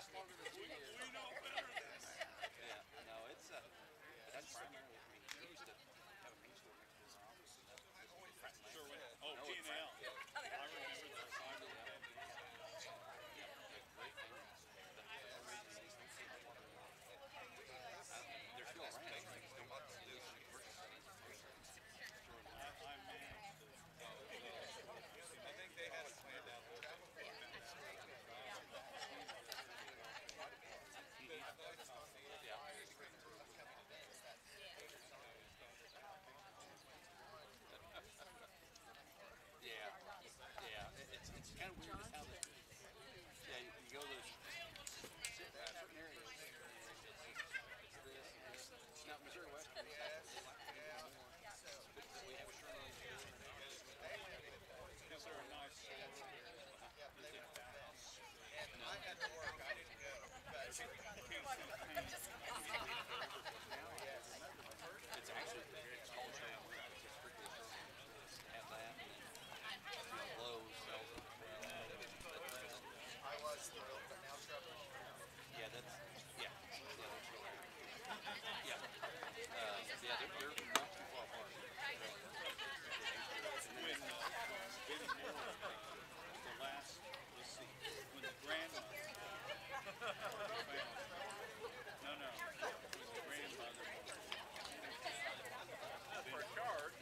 last longer than 2 years. We know better than this. Yeah, no, it's that's primarily. I mean, he used to have a main store next to his office. And Sure went. Oh, no, G&L. I remember those. great families. But for some reason, these don't seem to want to. They're still around. They still want to do some commercial studies. I managed the. I think they had a plan down there. Yeah, yeah. It's kind of weird just how this. Yeah, you go to certain areas. It's this and this. Now Missouri Western. But we have a shortage here. Is there a nice store? I had to work. I didn't go. It's actually it's called Showroom. It's strictly a showroom. Have that. Lowe's sells it. I was thrilled, but now trouble. Yeah, that's yeah. Yeah, they're not too far apart. When Benny Moore, the last, let's see, when the grandmother no, when the grandmother for a charge.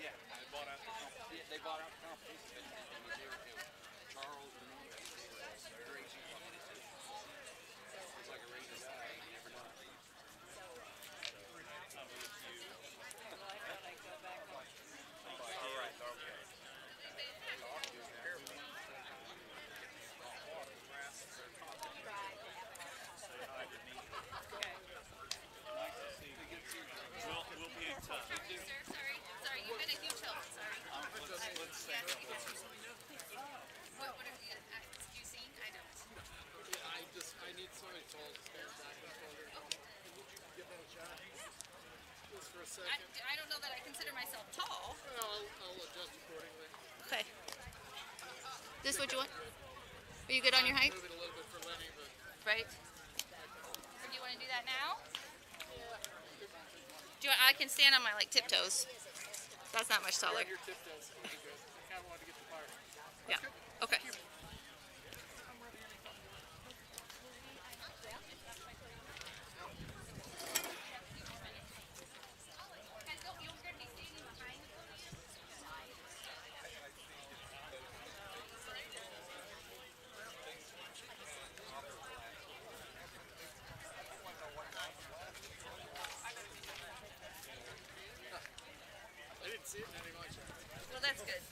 Yeah, they bought out the competition. Charles and very easy. It's like a regular guy. You never know. All right, okay. We'll be in touch. Sorry, you've been a huge help. Sorry. Let's say What have you seen? I don't. I need somebody tall to stand back and shoulder. Would you give that a shot? Just for a second. I don't know that I consider myself tall. Well, I'll adjust accordingly. Okay. This what you want? Are you good on your height? Move it a little bit for Lenny, but Right. So do you want to do that now? I can stand on my tiptoes. That's not much taller. your tiptoes. I kind of wanted to get the fire. Yeah. Okay. I didn't see it in any of my shots. Well, that's good.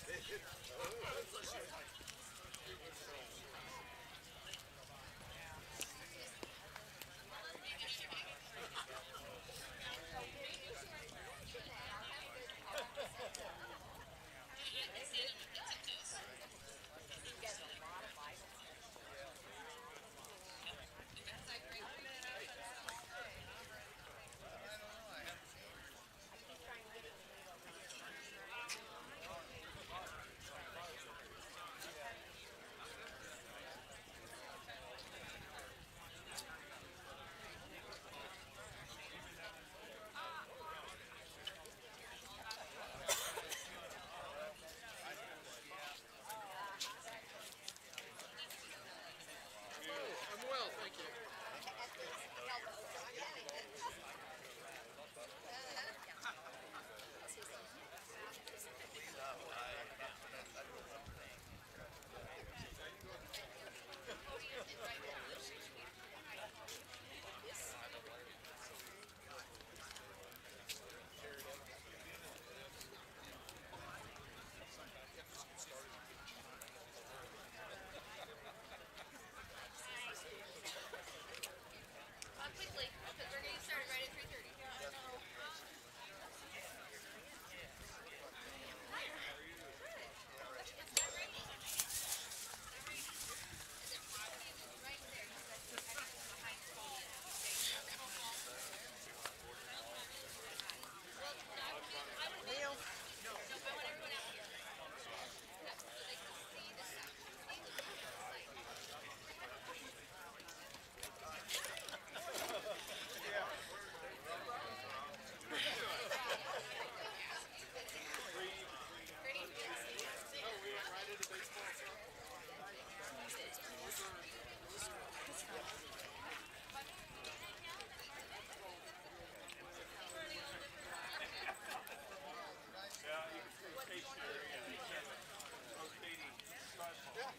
the baseball, softball? Yeah, you can see stationary, yeah, you can't rotating sidewalk.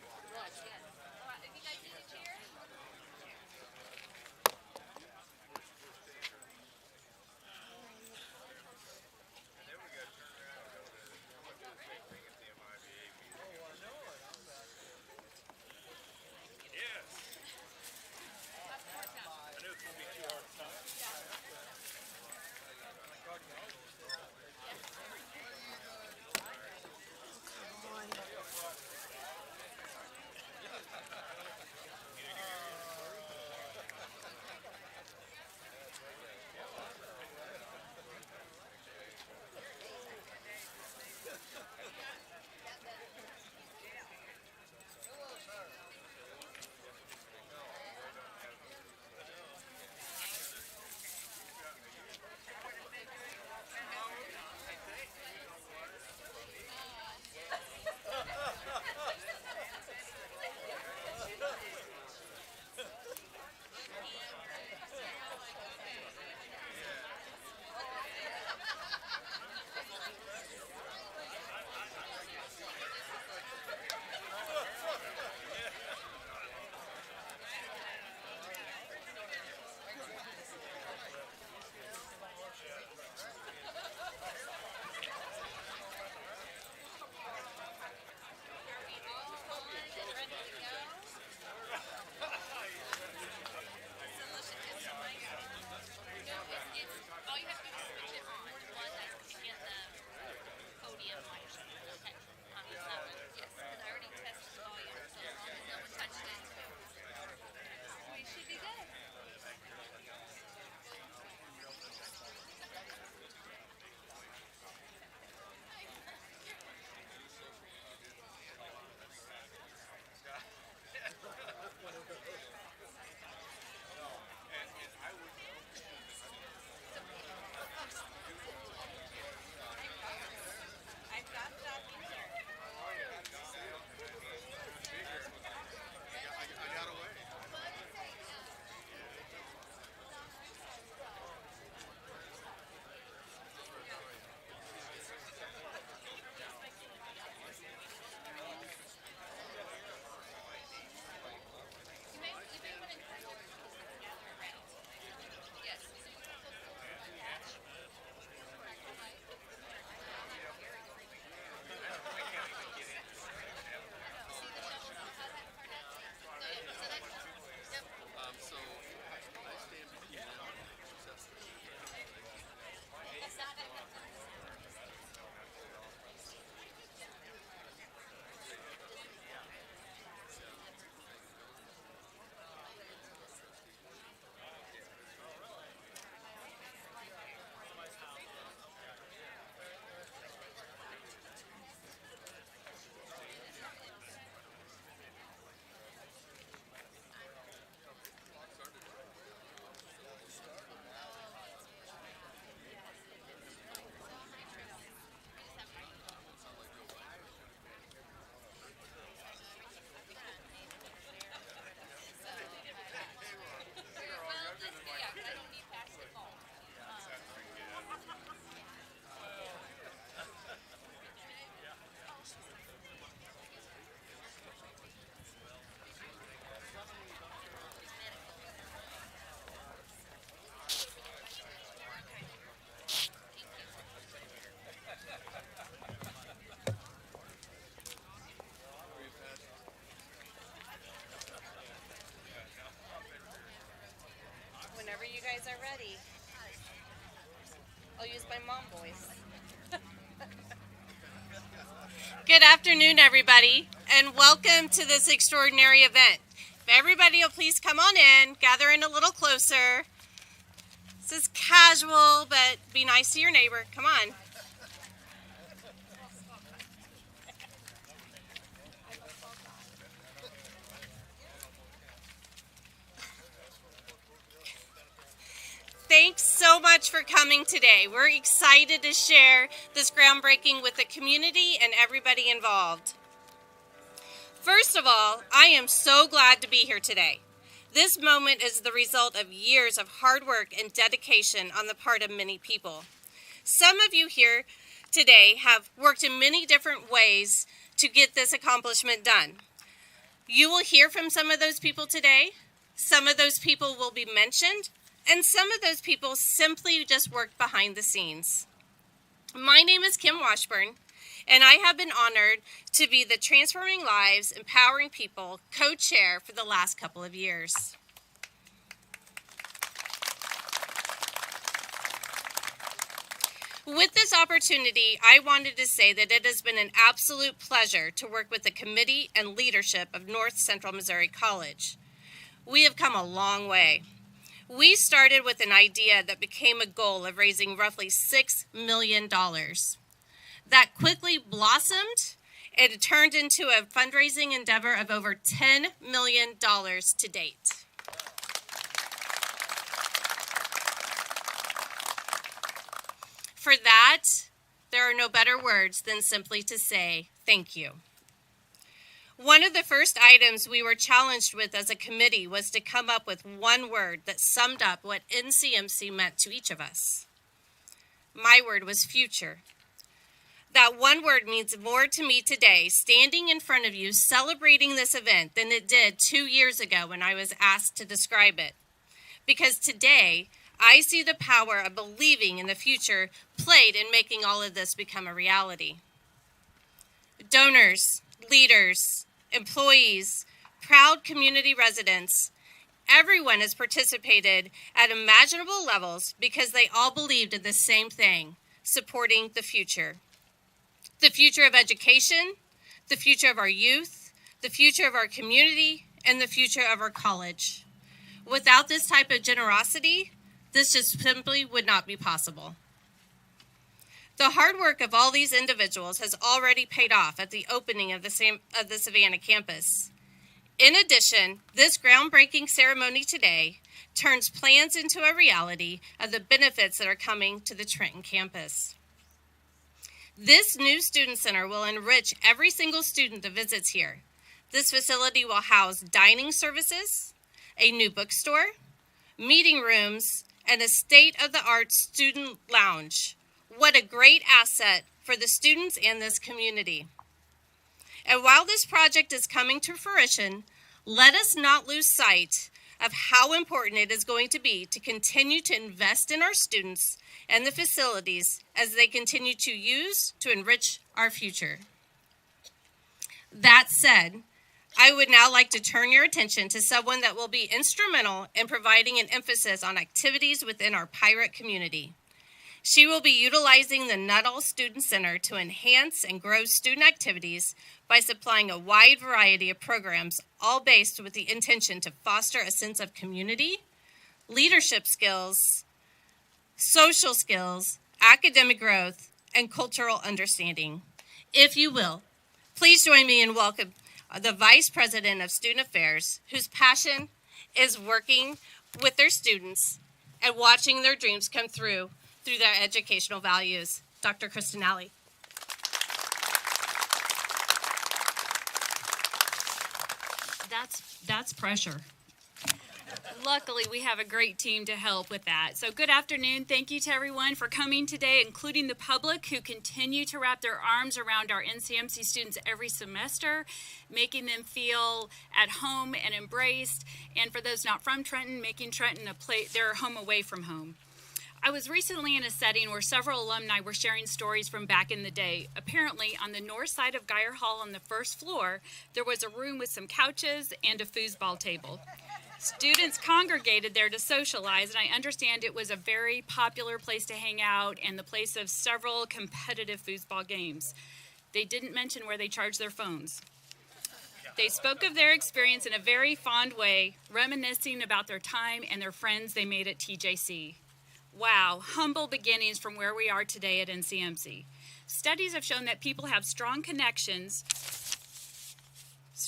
Yeah, right. If you guys need a chair. Yes. I knew it's gonna be too hard to time. Whenever you guys are ready. I'll use my mom voice. Good afternoon, everybody, and welcome to this extraordinary event. If everybody will please come on in, gather in a little closer. This is casual, but be nice to your neighbor. Come on. Thanks so much for coming today. We're excited to share this groundbreaking with the community and everybody involved. First of all, I am so glad to be here today. This moment is the result of years of hard work and dedication on the part of many people. Some of you here today have worked in many different ways to get this accomplishment done. You will hear from some of those people today. Some of those people will be mentioned, and some of those people simply just worked behind the scenes. My name is Kim Washburn, and I have been honored to be the Transforming Lives, Empowering People co-chair for the last couple of years. With this opportunity, I wanted to say that it has been an absolute pleasure to work with the committee and leadership of North Central Missouri College. We have come a long way. We started with an idea that became a goal of raising roughly $6 million. That quickly blossomed and it turned into a fundraising endeavor of over $10 million to date. For that, there are no better words than simply to say thank you. One of the first items we were challenged with as a committee was to come up with one word that summed up what NCMC meant to each of us. My word was future. That one word means more to me today, standing in front of you, celebrating this event, than it did 2 years ago when I was asked to describe it. Because today, I see the power of believing in the future played in making all of this become a reality. Donors, leaders, employees, proud community residents, everyone has participated at imaginable levels because they all believed in the same thing, supporting the future. The future of education, the future of our youth, the future of our community, and the future of our college. Without this type of generosity, this just simply would not be possible. The hard work of all these individuals has already paid off at the opening of the Savannah campus. In addition, this groundbreaking ceremony today turns plans into a reality of the benefits that are coming to the Trenton campus. This new student center will enrich every single student that visits here. This facility will house dining services, a new bookstore, meeting rooms, and a state-of-the-art student lounge. What a great asset for the students and this community. And while this project is coming to fruition, let us not lose sight of how important it is going to be to continue to invest in our students and the facilities as they continue to use to enrich our future. That said, I would now like to turn your attention to someone that will be instrumental in providing an emphasis on activities within our pirate community. She will be utilizing the Nuttall Student Center to enhance and grow student activities by supplying a wide variety of programs, all based with the intention to foster a sense of community, leadership skills, social skills, academic growth, and cultural understanding. If you will, please join me in welcoming the Vice President of Student Affairs, whose passion is working with their students and watching their dreams come through their educational values, Dr. Kristen Alley. That's pressure. Luckily, we have a great team to help with that. So good afternoon. Thank you to everyone for coming today, including the public who continue to wrap their arms around our NCMC students every semester, making them feel at home and embraced. And for those not from Trenton, making Trenton their home away from home. I was recently in a setting where several alumni were sharing stories from back in the day. Apparently, on the north side of Geyer Hall on the first floor, there was a room with some couches and a foosball table. Students congregated there to socialize, and I understand it was a very popular place to hang out and the place of several competitive foosball games. They didn't mention where they charged their phones. They spoke of their experience in a very fond way, reminiscing about their time and their friends they made at TJC. Wow, humble beginnings from where we are today at NCMC. Studies have shown that people have strong connections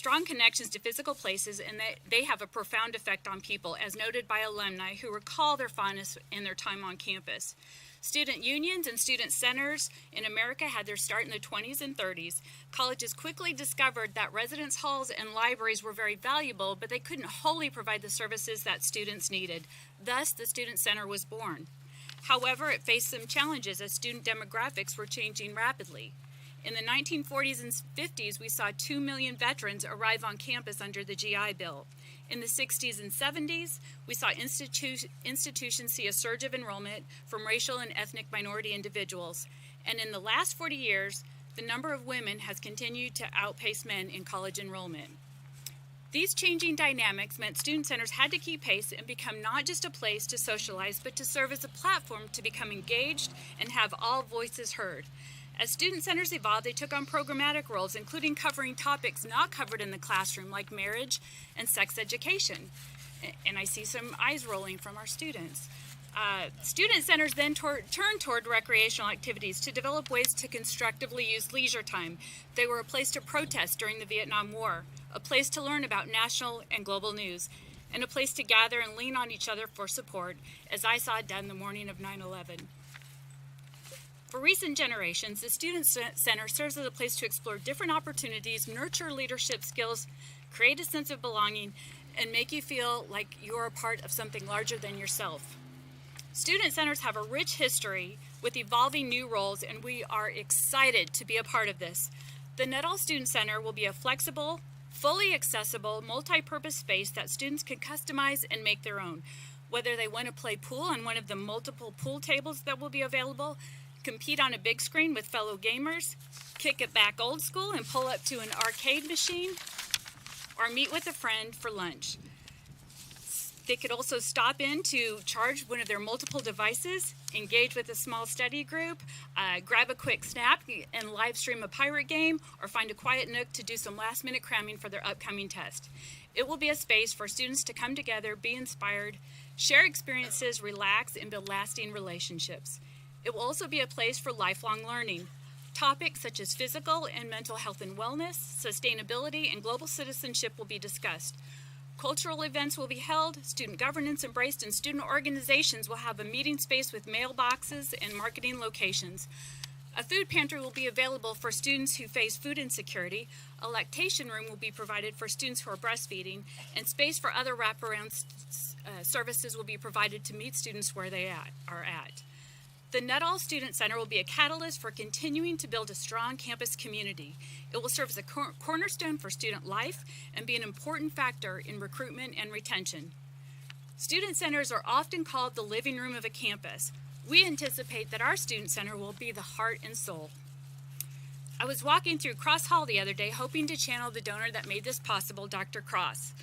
strong connections to physical places, and they have a profound effect on people, as noted by alumni who recall their fondness in their time on campus. Student unions and student centers in America had their start in the 20s and 30s. Colleges quickly discovered that residence halls and libraries were very valuable, but they couldn't wholly provide the services that students needed. Thus, the Student Center was born. However, it faced some challenges as student demographics were changing rapidly. In the 1940s and 50s, we saw 2 million veterans arrive on campus under the GI Bill. In the 60s and 70s, we saw institutions see a surge of enrollment from racial and ethnic minority individuals. And in the last 40 years, the number of women has continued to outpace men in college enrollment. These changing dynamics meant student centers had to keep pace and become not just a place to socialize, but to serve as a platform to become engaged and have all voices heard. As student centers evolved, they took on programmatic roles, including covering topics not covered in the classroom, like marriage and sex education. And I see some eyes rolling from our students. Student centers then turned toward recreational activities to develop ways to constructively use leisure time. They were a place to protest during the Vietnam War, a place to learn about national and global news, and a place to gather and lean on each other for support, as I saw done the morning of 9/11. For recent generations, the Student Center serves as a place to explore different opportunities, nurture leadership skills, create a sense of belonging, and make you feel like you're a part of something larger than yourself. Student centers have a rich history with evolving new roles, and we are excited to be a part of this. The Nuttall Student Center will be a flexible, fully accessible, multi-purpose space that students can customize and make their own. Whether they want to play pool on one of the multiple pool tables that will be available, compete on a big screen with fellow gamers, kick it back old school and pull up to an arcade machine, or meet with a friend for lunch. They could also stop in to charge one of their multiple devices, engage with a small study group, grab a quick snack and live stream a pirate game, or find a quiet nook to do some last-minute cramming for their upcoming test. It will be a space for students to come together, be inspired, share experiences, relax, and build lasting relationships. It will also be a place for lifelong learning. Topics such as physical and mental health and wellness, sustainability, and global citizenship will be discussed. Cultural events will be held, student governance embraced, and student organizations will have a meeting space with mailboxes and marketing locations. A food pantry will be available for students who face food insecurity. A lactation room will be provided for students who are breastfeeding, and space for other wraparound services will be provided to meet students where they are at. The Nuttall Student Center will be a catalyst for continuing to build a strong campus community. It will serve as a cornerstone for student life and be an important factor in recruitment and retention. Student centers are often called the living room of a campus. We anticipate that our student center will be the heart and soul. I was walking through Cross Hall the other day, hoping to channel the donor that made this possible, Dr. Cross.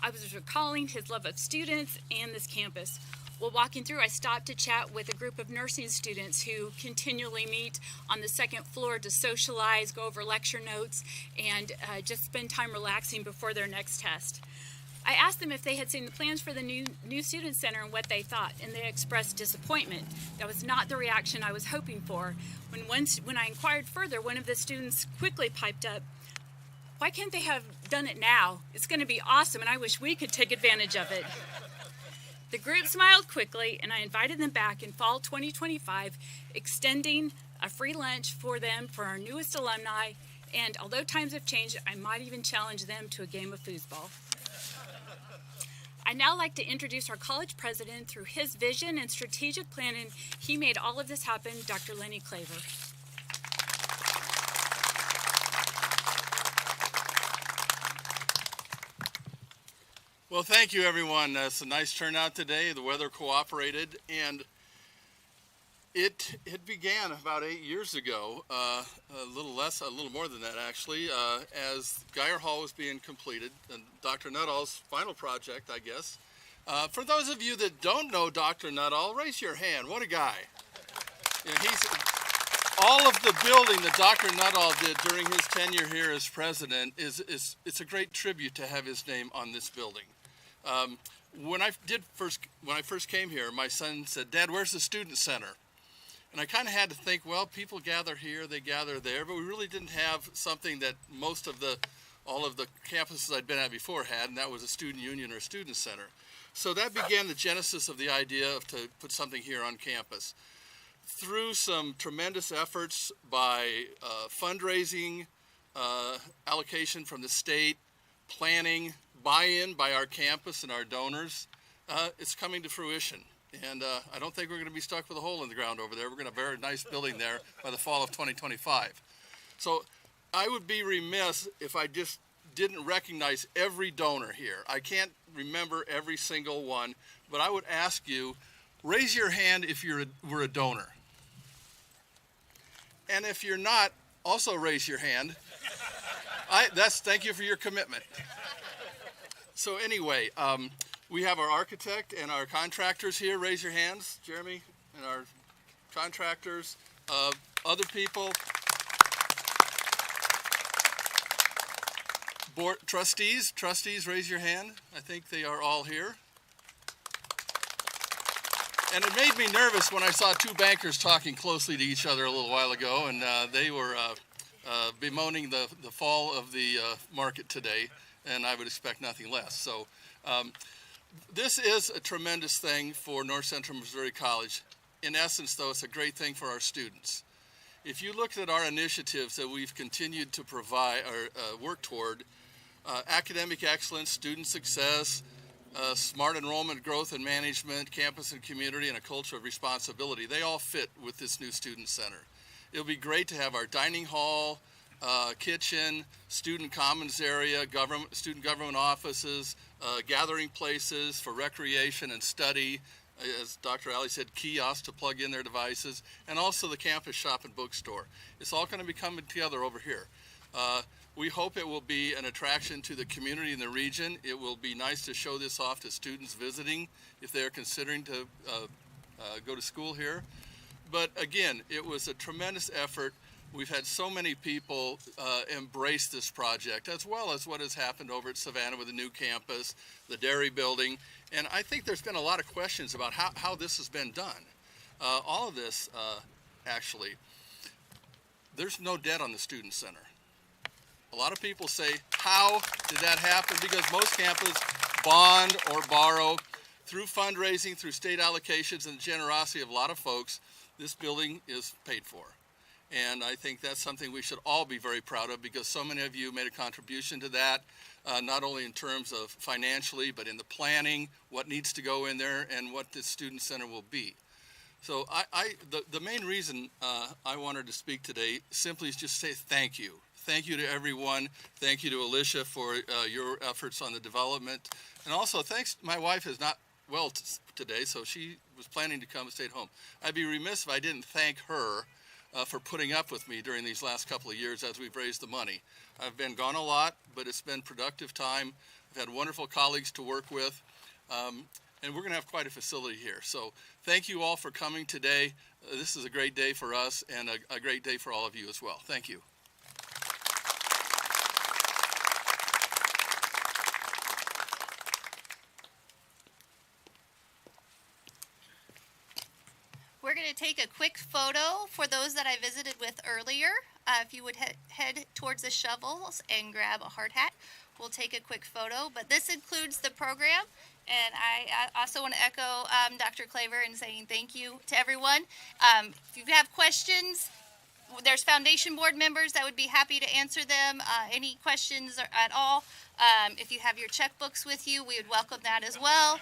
I was recalling his love of students and this campus. While walking through, I stopped to chat with a group of nursing students who continually meet on the second floor to socialize, go over lecture notes, and just spend time relaxing before their next test. I asked them if they had seen the plans for the new student center and what they thought, and they expressed disappointment. That was not the reaction I was hoping for. When I inquired further, one of the students quickly piped up, "Why can't they have done it now? It's going to be awesome, and I wish we could take advantage of it." The group smiled quickly, and I invited them back in fall 2025, extending a free lunch for them for our newest alumni, and although times have changed, I might even challenge them to a game of foosball. I'd now like to introduce our college president. Through his vision and strategic planning, he made all of this happen, Dr. Lenny Claver. Well, thank you, everyone. It's a nice turnout today. The weather cooperated, and it began about 8 years ago, a little more than that, actually, as Geyer Hall was being completed, and Dr. Nuttall's final project, I guess. For those of you that don't know Dr. Nuttall, raise your hand. What a guy. All of the building that Dr. Nuttall did during his tenure here as president it's a great tribute to have his name on this building. When I first came here, my son said, "Dad, where's the student center?" And I kind of had to think, well, people gather here, they gather there, but we really didn't have something that most of the all of the campuses I'd been at before had, and that was a student union or a student center. So that began the genesis of the idea of to put something here on campus. Through some tremendous efforts by fundraising, allocation from the state, planning, buy-in by our campus and our donors, it's coming to fruition. And I don't think we're going to be stuck with a hole in the ground over there. We're going to have a very nice building there by the fall of 2025. So I would be remiss if I just didn't recognize every donor here. I can't remember every single one, but I would ask you, raise your hand if we're a donor. And if you're not, also raise your hand. Thank you for your commitment. So anyway, we have our architect and our contractors here. Raise your hands, Jeremy, and our contractors, other people. Board trustees, raise your hand. I think they are all here. And it made me nervous when I saw two bankers talking closely to each other a little while ago, and they were bemoaning the fall of the market today, and I would expect nothing less. So this is a tremendous thing for North Central Missouri College. In essence, though, it's a great thing for our students. If you looked at our initiatives that we've continued to provide or work toward, academic excellence, student success, smart enrollment, growth and management, campus and community, and a culture of responsibility, they all fit with this new student center. It'll be great to have our dining hall, kitchen, student commons area, student government offices, gathering places for recreation and study, as Dr. Alley said, kiosks to plug in their devices, and also the campus shop and bookstore. It's all going to be coming together over here. We hope it will be an attraction to the community in the region. It will be nice to show this off to students visiting if they're considering to go to school here. But again, it was a tremendous effort. We've had so many people embrace this project, as well as what has happened over at Savannah with the new campus, the dairy building. And I think there's been a lot of questions about how this has been done. All of this, actually, there's no debt on the student center. A lot of people say, how did that happen? Because most campuses bond or borrow through fundraising, through state allocations, and the generosity of a lot of folks. This building is paid for. And I think that's something we should all be very proud of, because so many of you made a contribution to that, not only in terms of financially, but in the planning, what needs to go in there, and what this student center will be. So the main reason I wanted to speak today simply is just say thank you. Thank you to everyone. Thank you to Alicia for your efforts on the development. And also thanks, my wife is not well today, so she was planning to come and stay at home. I'd be remiss if I didn't thank her for putting up with me during these last couple of years as we've raised the money. I've been gone a lot, but it's been productive time. I've had wonderful colleagues to work with, and we're going to have quite a facility here. So thank you all for coming today. This is a great day for us, and a great day for all of you as well. Thank you. We're going to take a quick photo for those that I visited with earlier. If you would head towards the shovels and grab a hard hat, we'll take a quick photo. But this includes the program, and I also want to echo Dr. Claver in saying thank you to everyone. If you have questions, there's foundation board members that would be happy to answer them. Any questions at all. If you have your checkbooks with you, we would welcome that as well.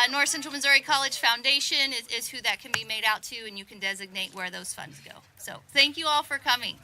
North Central Missouri College Foundation is who that can be made out to, and you can designate where those funds go. So thank you all for coming.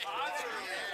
Father.